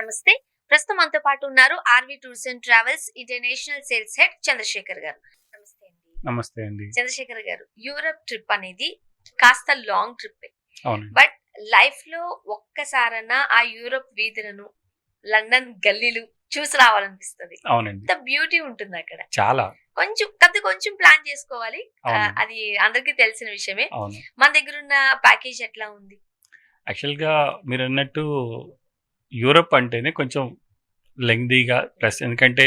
నమస్తే. ప్రస్తుతం మనతో పాటు ఉన్నారు RV tours and travels international sales head Chandrasekhar గారు. నమస్తే అండి. నమస్తే అండి. చంద్రశేఖర్ గారు, యూరప్ ట్రిప్ అనేది కాస్త లాంగ్ ట్రిప్. అవునండి. బట్ లైఫ్ లో ఒక్కసారన్నా ఆ యూరప్ వీధులను, లండన్ గల్లీలు చూసి రావాలనిపిస్తుంది. అవునండి. ఇంత బ్యూటీ ఉంటుంది అక్కడ. చాలా. కొంచెం ప్లాన్ చేసుకోవాలి. అవును. అది అందరికీ తెలిసిన విషయమే. అవును. మన దగ్గర ఉన్న ప్యాకేజ్ ఎట్లా ఉంది? యాక్చువల్‌గా మీరన్నట్టు యూరప్ అంటేనే కొంచెం లెంగ్తీగా ప్లస్ ఎందుకంటే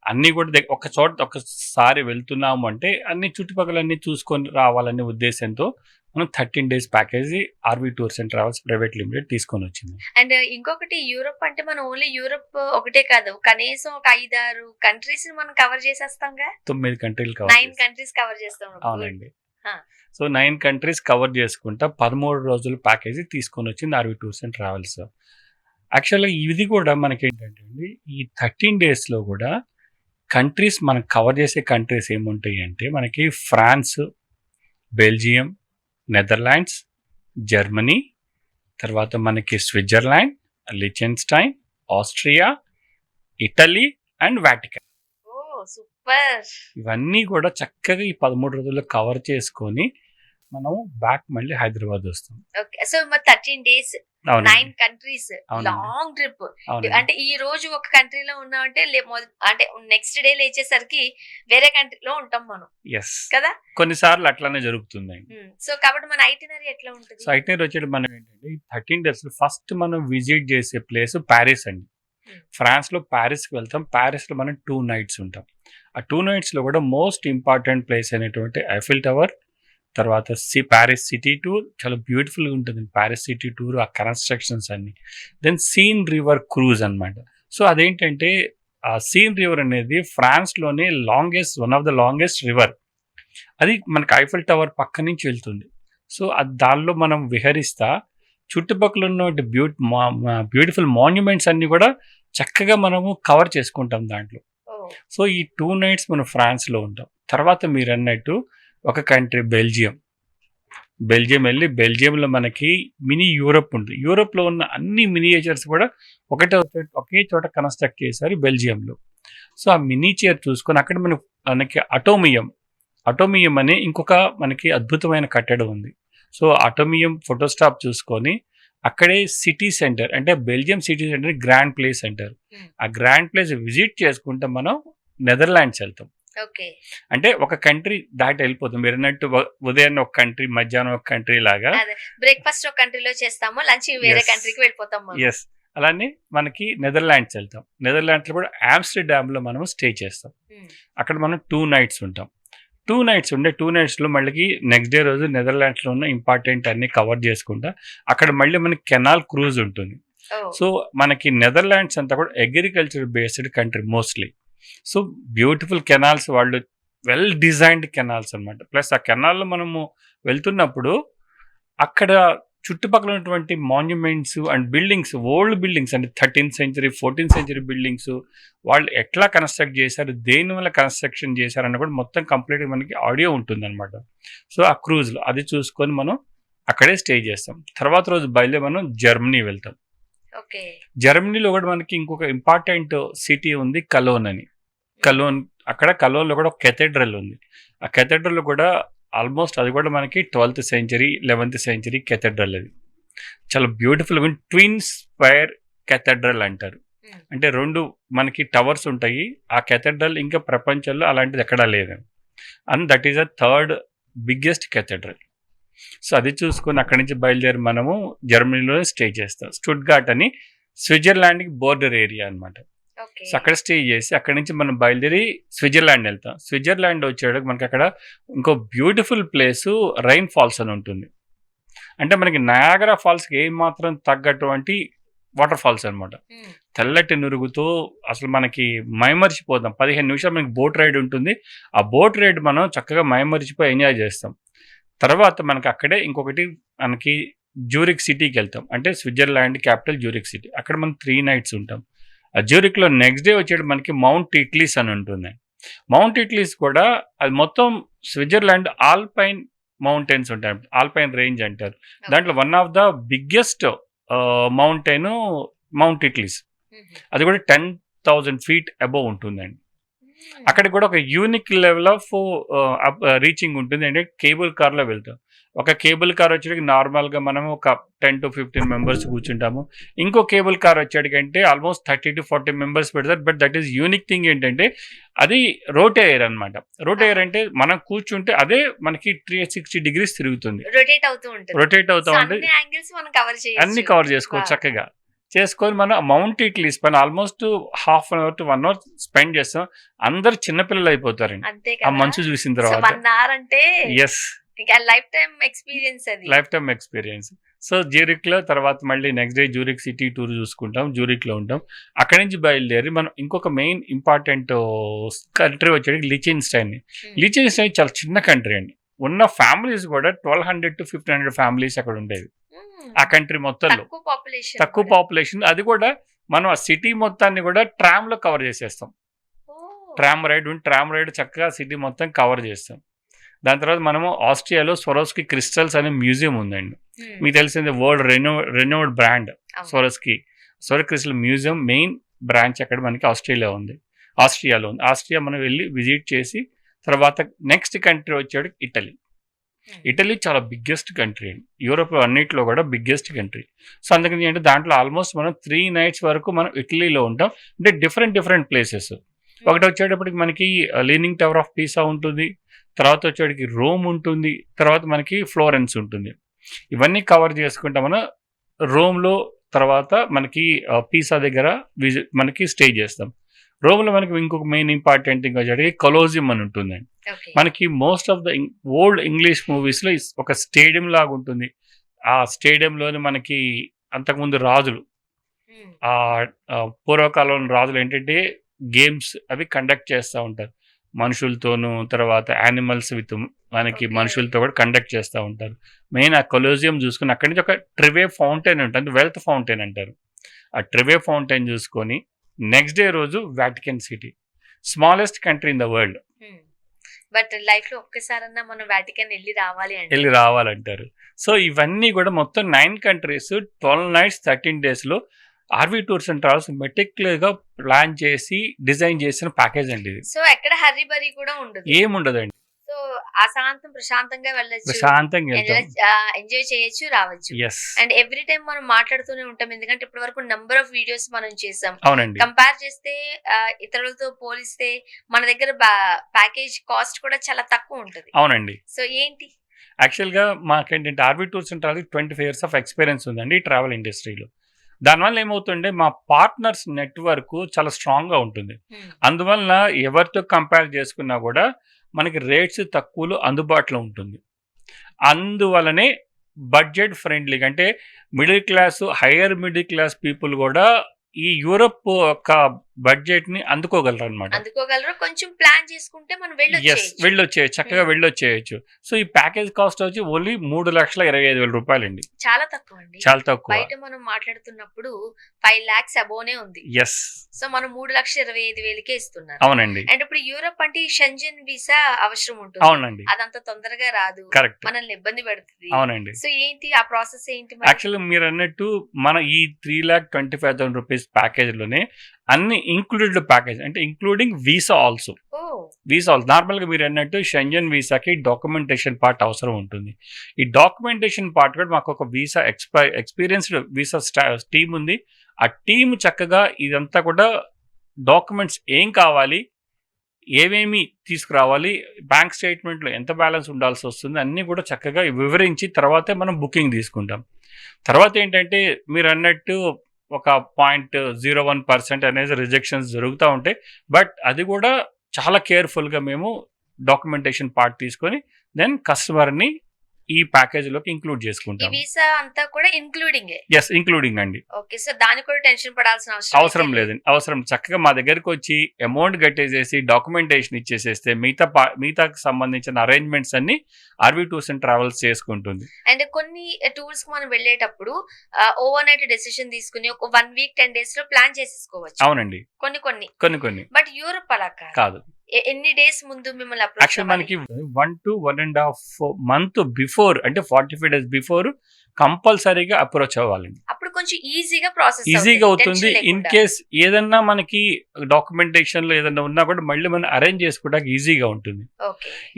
అన్నీ కూడా ఒక్కసారి వెళ్తున్నాము అంటే అన్ని చుట్టుపక్కలన్నీ చూసుకొని రావాలనే ఉద్దేశంతో మనం 13 days package RV tours and travels private limited తీసుకొని వచ్చింది. అండ్ ఇంకొకటి, యూరప్ అంటే మనం ఓన్లీ యూరప్ ఒకటే కాదు, కనీసం ఒక 5-6 కంట్రీస్ మనం కవర్ చేసేస్తాంగా. 9 కంట్రీలు 9 కంట్రీస్ కవర్ చేస్తాం. అవునండి. సో 9 కంట్రీస్ కవర్ చేసుకుంటా 13 రోజుల ప్యాకేజీ తీసుకొని వచ్చింది ఆర్వి టూర్స్ అండ్ ట్రావెల్స్. యాక్చువల్గా ఇది కూడా మనకి ఏంటంటే అండి, ఈ 13 daysలో కూడా కంట్రీస్ మనం కవర్ చేసే కంట్రీస్ ఏముంటాయి అంటే మనకి ఫ్రాన్స్, బెల్జియం, నెదర్లాండ్స్, జర్మనీ, తర్వాత మనకి Switzerland, Liechtenstein, Austria, Italy and Vatican. Super. ఇవన్నీ కూడా చక్కగా ఈ 13 రోజుల్లో కవర్ చేసుకొని మనం బ్యాక్ మళ్ళీ హైదరాబాద్ వస్తాం. Okay. So 13 days 9 countries long trip. అంటే ఈ రోజు ఒక కంట్రీలో ఉన్నామంటే అంటే నెక్స్ట్ డే లేచేసరికి వేరే కంట్రీలో ఉంటాం మనం. ఎస్ కదా, కొన్నిసార్లు అట్లానే జరుగుతుంది. సో కాబట్టి మన ఐటినరీ ఎట్లా ఉంటుంది? సో ఐటినరీ వచ్చేది మనం ఏంటంటే 13 days ఫస్ట్ మనం విజిట్ చేసే ప్లేస్ ప్యారిస్ అండి. ఫ్రాన్స్ లో ప్యారిస్కి వెళ్తాం. ప్యారిస్ లో మనం 2 nights ఉంటాం. ఆ 2 nights లో కూడా మోస్ట్ ఇంపార్టెంట్ ప్లేస్ అనేటువంటి ఐఫిల్ టవర్, తర్వాత ప్యారిస్ సిటీ టూర్ చాలా బ్యూటిఫుల్గా ఉంటుంది. ప్యారిస్ సిటీ టూర్, ఆ కన్స్ట్రక్షన్స్ అన్ని. దెన్ సీన్ రివర్ క్రూజ్ అనమాట. సో అదేంటంటే ఆ సీన్ రివర్ అనేది ఫ్రాన్స్లోనే one of the longest river. అది మనకి ఐఫిల్ టవర్ పక్క నుంచి వెళ్తుంది. సో దానిలో మనం విహరిస్తా చుట్టుపక్కల ఉన్న బ్యూటిఫుల్ మాన్యుమెంట్స్ అన్ని కూడా చక్కగా మనము కవర్ చేసుకుంటాం దాంట్లో. సో ఈ 2 nights మనం ఫ్రాన్స్లో ఉంటాం. తర్వాత మీరు అన్నట్టు ఒక కంట్రీ బెల్జియం వెళ్ళి బెల్జియంలో మనకి మినీ యూరప్ ఉంటుంది. యూరోప్లో ఉన్న అన్ని మినియేచర్స్ కూడా ఒకే చోట కన్స్ట్రక్ట్ చేశారు బెల్జియంలో. సో ఆ మినియేచర్ చూసుకొని అక్కడ మనకి అటోమియం అనే ఇంకొక మనకి అద్భుతమైన కట్టడం ఉంది. సో అటోమియం ఫోటోస్టాప్ చూసుకొని అక్కడే సిటీ సెంటర్, అంటే Belgium city centre grand place అంటారు. ఆ గ్రాండ్ ప్లేస్ విజిట్ చేసుకుంటే మనం నెదర్లాండ్స్ వెళ్తాం. అంటే ఒక కంట్రీ దాటి వెళ్ళిపోతాం. మీరు అన్నట్టు ఉదయాన్నే ఒక కంట్రీ, మధ్యాహ్నం ఒక కంట్రీ లాగా. బ్రేక్ఫాస్ట్ ఒక కంట్రీలో చేస్తాము, లంచ్ వేరే కంట్రీకి వెళ్ళిపోతాం. ఎస్, అలానే మనకి నెదర్లాండ్స్ వెళ్తాం. నెదర్లాండ్స్ లో కూడా ఆమ్స్టర్డామ్ లో మనం స్టే చేస్తాం. అక్కడ మనం 2 nights ఉంటాం. 2 nights లో మళ్ళీ నెక్స్ట్ డే రోజు నెదర్లాండ్స్ లో ఉన్న ఇంపార్టెంట్ అన్ని కవర్ చేసుకుంటా అక్కడ మళ్ళీ మనకి కెనాల్ క్రూజ్ ఉంటుంది. సో మనకి నెదర్లాండ్స్ అంతా కూడా agriculture based country mostly. So beautiful canals, వాళ్ళు వెల్ డిజైన్డ్ కెనాల్స్ అనమాట. ప్లస్ ఆ కెనాల్లో మనము వెళ్తున్నప్పుడు అక్కడ చుట్టుపక్కల ఉన్నటువంటి monuments and buildings, old buildings అంటే 13th century 14th century buildings, వాళ్ళు ఎట్లా కన్స్ట్రక్ట్ చేశారు, దేని వల్ల కన్స్ట్రక్షన్ చేశారన్న కూడా మొత్తం కంప్లీట్గా మనకి ఆడియో ఉంటుంది అనమాట. సో ఆ క్రూజ్లో అది చూసుకొని మనం అక్కడే స్టే చేస్తాం. తర్వాత రోజు బయలుదేరి మనం జర్మనీ వెళ్తాం. జర్మనీలో కూడా మనకి ఇంకొక ఇంపార్టెంట్ సిటీ ఉంది, కలోన్ అని. అక్కడ కలోన్లో కూడా ఒక కెథెడ్రల్ ఉంది. ఆ కెథెడ్రల్ కూడా ఆల్మోస్ట్ అది కూడా మనకి 12th century 11th century cathedral. అది చాలా బ్యూటిఫుల్ ట్విన్ స్క్వేర్ కెథెడ్రల్ అంటారు. అంటే 2 మనకి టవర్స్ ఉంటాయి. ఆ కెథెడ్రల్ ఇంకా ప్రపంచంలో అలాంటిది ఎక్కడా లేదు. And that is the 3rd biggest cathedral. So అది చూసుకొని అక్కడి నుంచి బయలుదేరి మనము జర్మనీలో స్టే చేస్తాం. స్టుట్గార్ట్ అని స్విట్జర్లాండ్కి బోర్డర్ ఏరియా అనమాట. సో అక్కడ స్టే చేసి అక్కడి నుంచి మనం బయలుదేరి స్విట్జర్లాండ్ వెళ్తాం. స్విట్జర్లాండ్ వచ్చేటప్పుడు మనకి అక్కడ ఇంకో బ్యూటిఫుల్ ప్లేసు రైన్ ఫాల్స్ అని ఉంటుంది. అంటే మనకి నయాగరా ఫాల్స్కి ఏమాత్రం తగ్గటువంటి వాటర్ ఫాల్స్ అనమాట. తెల్లటి నురుగుతో అసలు మనకి మైమరిచిపోతాం. 15 నిమిషాలు మనకి బోట్ రైడ్ ఉంటుంది. ఆ బోట్ రైడ్ మనం చక్కగా మైమరిచిపోయి ఎంజాయ్ చేస్తాం. తర్వాత మనకి అక్కడే ఇంకొకటి మనకి జ్యూరిక్ సిటీకి వెళ్తాం. అంటే స్విట్జర్లాండ్ క్యాపిటల్ జ్యూరిక్ సిటీ. అక్కడ మనం 3 nights ఉంటాం. ఆ జ్యూరిక్లో నెక్స్ట్ డే వచ్చేది మనకి మౌంట్ ఇట్లీస్ అని ఉంటుంది. మౌంట్ ఇట్లీస్ కూడా అది మొత్తం స్విట్జర్లాండ్ ఆల్పైన్ మౌంటైన్స్ ఉంటాయి, ఆల్పైన్ రేంజ్ అంటారు. దాంట్లో one of the biggest mountain mount Titlis. అది కూడా 10,000 feet అబోవ్ ఉంటుందండి. అక్కడ కూడా ఒక యూనిక్ లెవెల్ ఆఫ్ రీచింగ్ ఉంటుంది. అంటే కేబుల్ కార్లో వెళ్తాం. ఒక కేబుల్ కార్ వచ్చేటికి నార్మల్గా మనం ఒక 10 to 15 మెంబర్స్ కూర్చుంటాము. ఇంకో కేబుల్ కార్ వచ్చేటికంటే ఆల్మోస్ట్ 30 to 40 మెంబర్స్ పెడతారు. But that is unique thing ఏంటంటే అది రోటేయర్ అనమాట. రోటేయర్ అంటే మనం కూర్చుంటే అదే మనకి 360 degrees తిరుగుతుంది, రొటేట్ అవుతూ ఉంటుంది. అన్ని కవర్ చేసుకోవచ్చు చక్కగా. చేసుకొని మనం మౌంట్ ఇట్లీస్ పైన almost ½ an hour to 1 hour spend చేస్తాం. అందరు చిన్నపిల్లలు అయిపోతారండి ఆ మంచు చూసిన తర్వాత. Yes, lifetime experience. So Zurich లో తర్వాత మళ్ళీ next day Zurich city tour చూసుకుంటాం, జ్యూరిక్ లో ఉంటాం. అక్కడి నుంచి బయలుదేరి మనం ఇంకొక మెయిన్ ఇంపార్టెంట్ కంట్రీ వచ్చేది లిచెన్స్టైన్. లిచెన్స్టైన్ చాలా చిన్న కంట్రీ అండి. ఉన్న ఫ్యామిలీస్ కూడా 1200 to 1500 ఫ్యామిలీస్ అక్కడ ఉండేవి ఆ కంట్రీ మొత్తంలో. తక్కువ పాపులేషన్. అది కూడా మనం ఆ సిటీ మొత్తాన్ని కూడా ట్రామ్ లో కవర్ చేసేస్తాం. ట్రామ్ రైడ్ చక్కగా సిటీ మొత్తం కవర్ చేస్తాం. దాని తర్వాత మనము ఆస్ట్రియాలో స్వరోస్కి క్రిస్టల్స్ అనే మ్యూజియం ఉందండి. మీకు తెలిసింది world renowned brand Swarovski crystal museum main branch అక్కడ మనకి ఆస్ట్రియాలో ఉంది. ఆస్ట్రియా మనం వెళ్ళి విజిట్ చేసి తర్వాత నెక్స్ట్ కంట్రీ వచ్చాడు ఇటలీ. ఇటలీ చాలా బిగ్గెస్ట్ కంట్రీ అండి. యూరోప్ అన్నింటిలో కూడా బిగ్గెస్ట్ కంట్రీ. సో అందుకని అంటే దాంట్లో ఆల్మోస్ట్ మనం 3 nights వరకు మనం ఇటలీలో ఉంటాం. అంటే డిఫరెంట్ ప్లేసెస్. ఒకటి వచ్చేటప్పటికి మనకి లీనింగ్ టవర్ ఆఫ్ పీసా ఉంటుంది, తర్వాత వచ్చేటికి రోమ్ ఉంటుంది, తర్వాత మనకి ఫ్లోరెన్స్ ఉంటుంది. ఇవన్నీ కవర్ చేసుకుంటా మనం రోమ్లో తర్వాత మనకి పీసా దగ్గర మనకి స్టే చేస్తాం. రోమ్లో మనకి ఇంకొక మెయిన్ ఇంపార్టెంట్ థింగ్ వచ్చేటికి కొలోజియం అని ఉంటుందండి. మనకి most of the old English మూవీస్లో ఒక స్టేడియం లాగా ఉంటుంది. ఆ స్టేడియంలోని మనకి అంతకుముందు రాజులు, ఆ పూర్వకాలంలో రాజులు ఏంటంటే గేమ్స్ అవి కండక్ట్ చేస్తూ ఉంటారు మనుషులతోనూ, తర్వాత యానిమల్స్ విత్ మనకి మనుషులతో కూడా కండక్ట్ చేస్తూ ఉంటారు. మెయిన్ ఆ కొలోజియం చూసుకుని అక్కడి నుంచి ఒక ట్రివే ఫౌంటైన్ ఉంటుంది, వెల్త్ ఫౌంటైన్ అంటారు. ఆ ట్రివే ఫౌంటైన్ చూసుకొని నెక్స్ట్ డే రోజు Vatican city, smallest country in the world. But life లో ఒక్కసారన్నా మనం వాటికన్ వెళ్ళి రావాలంటారు. సో ఇవన్నీ కూడా మొత్తం 9 countries 12 nights 13 days లో ఆర్వి టూర్స్ అండ్ ట్రావెల్స్ మెటిక్యులర్ గా ప్లాన్ చేసి డిజైన్ చేసిన ప్యాకేజ్ అండి ఇది. సో ఎక్కడ హర్రీ బరీ కూడా ఉండదు, ఏముండదండి. సో ప్రశాంతంగా వెళ్ళొచ్చు, ఎంజాయ్ చేయొచ్చు, రావచ్చు. అండ్ ఎవ్రీ టైం మనం మాట్లాడుతూనే ఉంటాం, ఎందుకంటే ఇప్పటి వరకు నెంబర్ ఆఫ్ వీడియోస్ మనం చేసాం. అవునండి. కంపేర్ చేస్తే ఇతరులతో పోలిస్తే మన దగ్గర ప్యాకేజ్ కాస్ట్ కూడా చాలా తక్కువ ఉంటుంది. అవునండి. సో ఏంటి యాక్చువల్ గా మాకేంటంటే RV tours and travels 25 years of experience ఉందండి ఈ ట్రావెల్ ఇండస్ట్రీలో. దానివల్ల ఏమవుతుండే మా పార్ట్నర్స్ నెట్వర్క్ చాలా స్ట్రాంగ్ గా ఉంటుంది. అందువల్ల ఎవరితో కంపేర్ చేసుకున్నా కూడా మనకి రేట్స్ తక్కువలో అందుబాటులో ఉంటుంది. అందువల్లనే బడ్జెట్ ఫ్రెండ్లీగా అంటే middle class, hire middle class people కూడా ఈ యూరోప్ యొక్క బడ్జెట్ ని అందుకోగలరు. కొంచెం ప్లాన్ చేసుకుంటే మనం వెళ్ళొచ్చేయచ్చు, చక్కగా వెళ్ళొచ్చేయచ్చు. సో ఈ ప్యాకేజ్ కాస్ట్ వచ్చి ఓన్లీ 3,25,000 రూపాయలండి. చాలా తక్కువ అండి, చాలా తక్కువ. బయట మనం మాట్లాడుతున్నప్పుడు 5 lakhs అబోనే ఉంది. సో మనం 3,25,000కే ఇస్తున్నారు. అవునండి. అండ్ ఇప్పుడు యూరోప్ అంటే షెంజన్ వీసా అవసరం ఉంటుంది. అవునండి. అదంత తొందరగా రాదు, మనల్ని ఇబ్బంది పెడుతుంది. అవునండి. సో ఏంటి ఆ ప్రాసెస్ ఏంటి? యాక్చువల్లీ మీరు అన్నట్టు మన ఈ 3,25,000 రూపీస్ ప్యాకేజ్ లోనే అన్ని ఇంక్లూడెడ్ ప్యాకేజ్, అంటే ఇంక్లూడింగ్ వీసా ఆల్సో. నార్మల్ గా మీరు అన్నట్టు షెంజన్ వీసాకి డాక్యుమెంటేషన్ పార్ట్ అవసరం ఉంటుంది. ఈ డాక్యుమెంటేషన్ పార్ట్ కూడా మాకు ఒక వీసా ఎక్స్పీరియన్స్డ్ వీసా టీమ్ ఉంది. ఆ టీం చక్కగా ఇదంతా కూడా డాక్యుమెంట్స్ ఏం కావాలి, ఏమేమి తీసుకురావాలి, బ్యాంక్ స్టేట్మెంట్లో ఎంత బ్యాలెన్స్ ఉండాల్సి వస్తుంది అన్నీ కూడా చక్కగా వివరించి తర్వాతే మనం బుకింగ్ తీసుకుంటాం. తర్వాత ఏంటంటే మీరు అన్నట్టు ఒక 0.01% అనేది రిజెక్షన్స్ జరుగుతూ ఉంటాయి. బట్ అది కూడా చాలా కేర్ఫుల్గా మేము డాక్యుమెంటేషన్ పార్ట్ తీసుకొని దెన్ కస్టమర్ని ఈ ప్యాకేజ్ లోకి ఇంక్లూడ్ చేసుకుంటాం. వీసా అంతా కూడా ఇంక్లూడింగ్ అండి. ఓకే, సో దానికి కూడా టెన్షన్ పడాల్సిన అవసరం లేదండి. అవసరం చక్కగా మా దగ్గరికి వచ్చి అమౌంట్ కట్టేసేసి డాక్యుమెంటేషన్ ఇచ్చేసేస్తే మిగతాకి సంబంధించిన అరేంజ్మెంట్స్ అన్ని ఆర్వి టూర్స్ అండ్ ట్రావెల్స్ చేసుకుంటుంది. అండ్ కొన్ని టూర్స్ కి మనం వెళ్ళేటప్పుడు ఓవర్ నైట్ డెసిషన్ తీసుకుని ఒక 1 week 10 days లో ప్లాన్ చేసేసుకోవచ్చు. అవునండి. కొన్ని బట్ యూరోప్ అలా కాదు. ఎన్ని డేస్ ముందు మిమ్మల్ని యాక్చువల్ మనకి 1 to 1.5 month బిఫోర్, అంటే 45 days బిఫోర్ కంపల్సరీగా అప్రోచ్ అవ్వాలండి. అప్పుడు కొంచెం ఈజీగా ప్రాసెస్ ఈజీగా అవుతుంది. ఇన్ కేస్ ఏదన్నా మనకి డాక్యుమెంటేషన్ లో ఏదన్నా ఉన్నా కూడా మళ్ళీ మనం అరేంజ్ చేసుకోవడానికి ఈజీగా ఉంటుంది.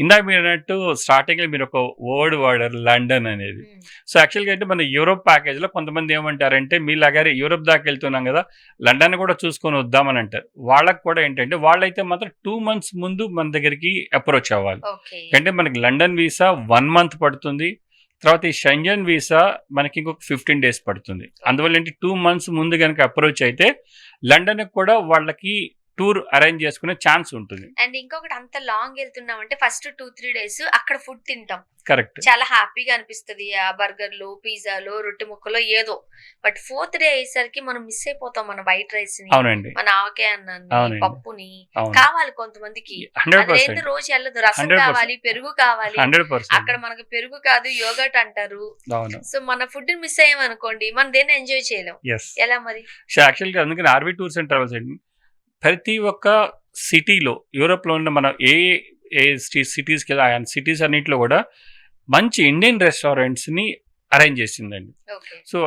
ఇందాక మీరు అన్నట్టు స్టార్టింగ్ లో మీరు ఒక వర్డ్ వాడారు, లండన్ అనేది. సో యాక్చువల్గా అంటే మన యూరోప్ ప్యాకేజ్ లో కొంతమంది ఏమంటారంటే మీలాగానే యూరోప్ దాకా వెళ్తున్నాం కదా, లండన్ కూడా చూసుకొని వద్దామని అంటారు. వాళ్ళకి కూడా ఏంటంటే వాళ్ళైతే మాత్రం 2 months ముందు మన దగ్గరికి అప్రోచ్ అవ్వాలి. అంటే మనకి లండన్ వీసా 1 month పడుతుంది. తర్వాత ఈ షెంజన్ వీసా మనకి ఇంకొక 15 days పడుతుంది. అందువల్ల ఏంటి 2 months ముందు కనుక అప్రోచ్ అయితే లండన్ కూడా వాళ్ళకి టూర్ అరేంజ్ చేసుకునే ఛాన్స్ ఉంటుంది. అండ్ ఇంకొకటి, అంత లాంగ్ వెళ్తున్నాం అంటే ఫస్ట్ 2-3 days అక్కడ ఫుడ్ తింటాం, కరెక్ట్, చాలా హ్యాపీగా అనిపిస్తుంది. ఆ బర్గర్లు, పిజ్జాలు, రొట్టె ముక్కలు ఏదో. బట్ 4th day అయ్యేసరికి మనం మిస్ అయిపోతాం మన వైట్ రైస్ ని, అవునండి, మన ఆవకాయ అన్నాన్ని, పప్పుని. అవును, కావాలి కొంతమందికి, 100%, రోజు వెళ్ళదు, రసం కావాలి, పెరుగు కావాలి. 100%. అక్కడ మనకి పెరుగు కాదు యోగట్ అంటారు. అవును. సో మన ఫుడ్ మిస్ అయ్యామనుకోండి, మనం దేన్ని ఎంజాయ్ చేయలేం. ఎలా మరి? సో యాక్చువల్గా అందుకని ఆర్వి టూర్స్ అండ్ ట్రావెల్స్ అండి ప్రతి ఒక్క సిటీలో, యూరోప్లో ఉన్న మన ఏ సిటీస్కి ఆ సిటీస్ అన్నింటిలో కూడా మంచి ఇండియన్ రెస్టారెంట్స్ని అరేంజ్ చేసిందండి. సో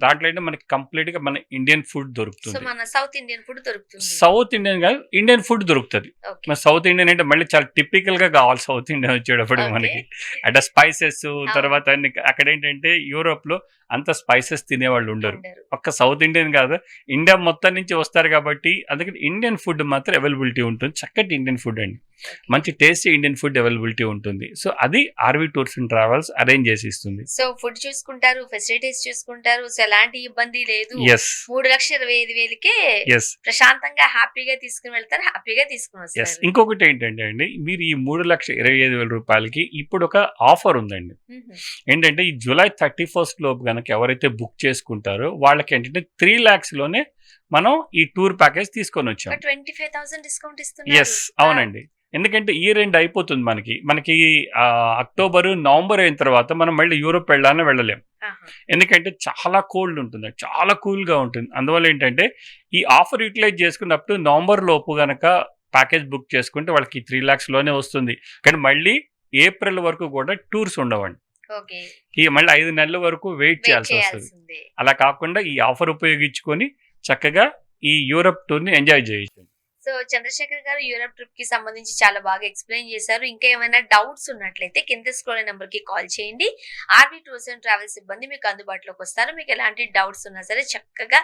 దాంట్లో అయితే మనకి కంప్లీట్ గా మన ఇండియన్ ఫుడ్ దొరుకుతుంది. సౌత్ ఇండియన్ ఫుడ్ దొరుకుతుంది. సౌత్ ఇండియన్ కాదు, ఇండియన్ ఫుడ్ దొరుకుతుంది. మన సౌత్ ఇండియన్ అంటే మళ్ళీ చాలా టిపికల్ గా కావాలి సౌత్ ఇండియన్ వచ్చేటప్పుడు మనకి. అంటే స్పైసెస్ తర్వాత అక్కడ ఏంటంటే యూరోప్ లో అంత స్పైసెస్ తినేవాళ్ళు ఉండరు. ఒక్క సౌత్ ఇండియన్ కాదు, ఇండియా మొత్తం నుంచి వస్తారు కాబట్టి అందుకని ఇండియన్ ఫుడ్ మాత్రం అవైలబిలిటీ ఉంటుంది. చక్కటి ఇండియన్ ఫుడ్ అండి, మంచి టేస్టీ ఇండియన్ ఫుడ్ అవైలబిలిటీ ఉంటుంది. సో అది RV tours and travels arrange చేసి ఇస్తుంది. సో ఫుడ్ చూసుకుంటారు, ఫెసిలిటీస్ చూసుకుంటారు, సో ఎలాంటి ఇబ్బంది లేదు. 3,25,000కే ప్రశాంతంగా హ్యాపీగా తీసుకుని వెళ్తారు, హ్యాపీగా తీసుకుని వస్తారు. ఇంకొకటి ఏంటంటే అండి, మీరు ఈ 3,25,000 రూపాయలకి ఇప్పుడు ఒక ఆఫర్ ఉందండి. ఏంటంటే ఈ July 31st లోపు కనుక ఎవరైతే బుక్ చేసుకుంటారో వాళ్ళకి ఏంటంటే 3 lakhs లోనే మనం ఈ టూర్ ప్యాకేజ్ తీసుకొని వచ్చాం. 25,000 డిస్కౌంట్ ఇస్తున్నారు. అవునండి, ఎందుకంటే ఈ రెండు అయిపోతుంది మనకి అక్టోబర్ నవంబర్ అయిన తర్వాత మనం మళ్ళీ యూరోప్ వెళ్ళాలని వెళ్ళలేం. ఎందుకంటే చాలా కోల్డ్ ఉంటుంది, చాలా కూల్గా ఉంటుంది. అందువల్ల ఏంటంటే ఈ ఆఫర్ యూటిలైజ్ చేసుకున్నప్పుడు నవంబర్ లోపు గనక ప్యాకేజ్ బుక్ చేసుకుంటే వాళ్ళకి 3 lakhs లోనే వస్తుంది. కానీ మళ్ళీ ఏప్రిల్ వరకు కూడా టూర్స్ ఉండవండి. మళ్ళీ 5 నెలల వరకు వెయిట్ చేయాల్సి వస్తుంది. అలా కాకుండా ఈ ఆఫర్ ఉపయోగించుకొని చక్కగా ఈ యూరోప్ టూర్ ని ఎంజాయ్ చేయొచ్చు. సో చంద్రశేఖర్ గారు యూరోప్ ట్రిప్ కి సంబంధించి చాలా బాగా ఎక్స్ప్లెయిన్ చేశారు. ఇంకా ఏమైనా డౌట్స్ ఉన్నట్లయితే కింద స్క్రోల్ నెంబర్ కి కాల్ చేయండి. ఆర్వి టూర్స్ అండ్ ట్రావెల్స్ సిబ్బంది మీకు అందుబాటులోకి వస్తారు. మీకు ఎలాంటి డౌట్స్ ఉన్నా సరే చక్కగా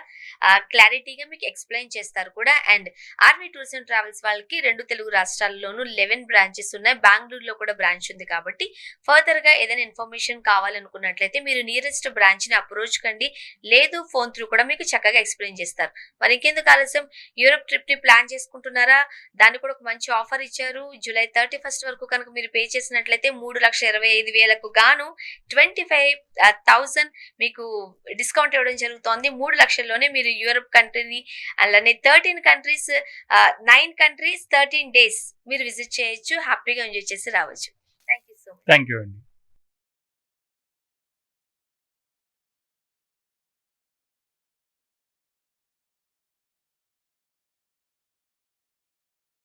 క్లారిటీగా మీకు ఎక్స్ప్లెయిన్ చేస్తారు కూడా. And RV tours and travels వాళ్ళకి 2 తెలుగు రాష్ట్రాల్లోనూ 11 బ్రాంచెస్ ఉన్నాయి. బెంగళూరులో కూడా బ్రాంచ్ ఉంది. కాబట్టి ఫర్దర్ గా ఏదైనా ఇన్ఫర్మేషన్ కావాలనుకున్నట్లయితే మీరు నియరెస్ట్ బ్రాంచ్ ని అప్రోచ్ కండి, లేదు ఫోన్ త్రూ కూడా మీకు చక్కగా ఎక్స్ప్లెయిన్ చేస్తారు. మరి ఇంకెందుకు ఆలస్యం, యూరోప్ ట్రిప్ ని ప్లాన్ చేసుకుంటున్నారా? దాన్ని కూడా ఒక మంచి ఆఫర్ ఇచ్చారు. July 31st వరకు కనుక మీరు పే చేసినట్లయితే 3,25,000కు గాను 25,000 మీకు డిస్కౌంట్ ఇవ్వడం జరుగుతోంది. 3 లక్షల్లోనే మీరు యూరోప్ కంట్రీని, అలానే 13 కంట్రీస్, 9 కంట్రీస్ 13 days మీరు విజిట్ చేయొచ్చు, హ్యాపీగా ఎంజాయ్ చేసి రావచ్చు. Thank you so much. Thank you అండి.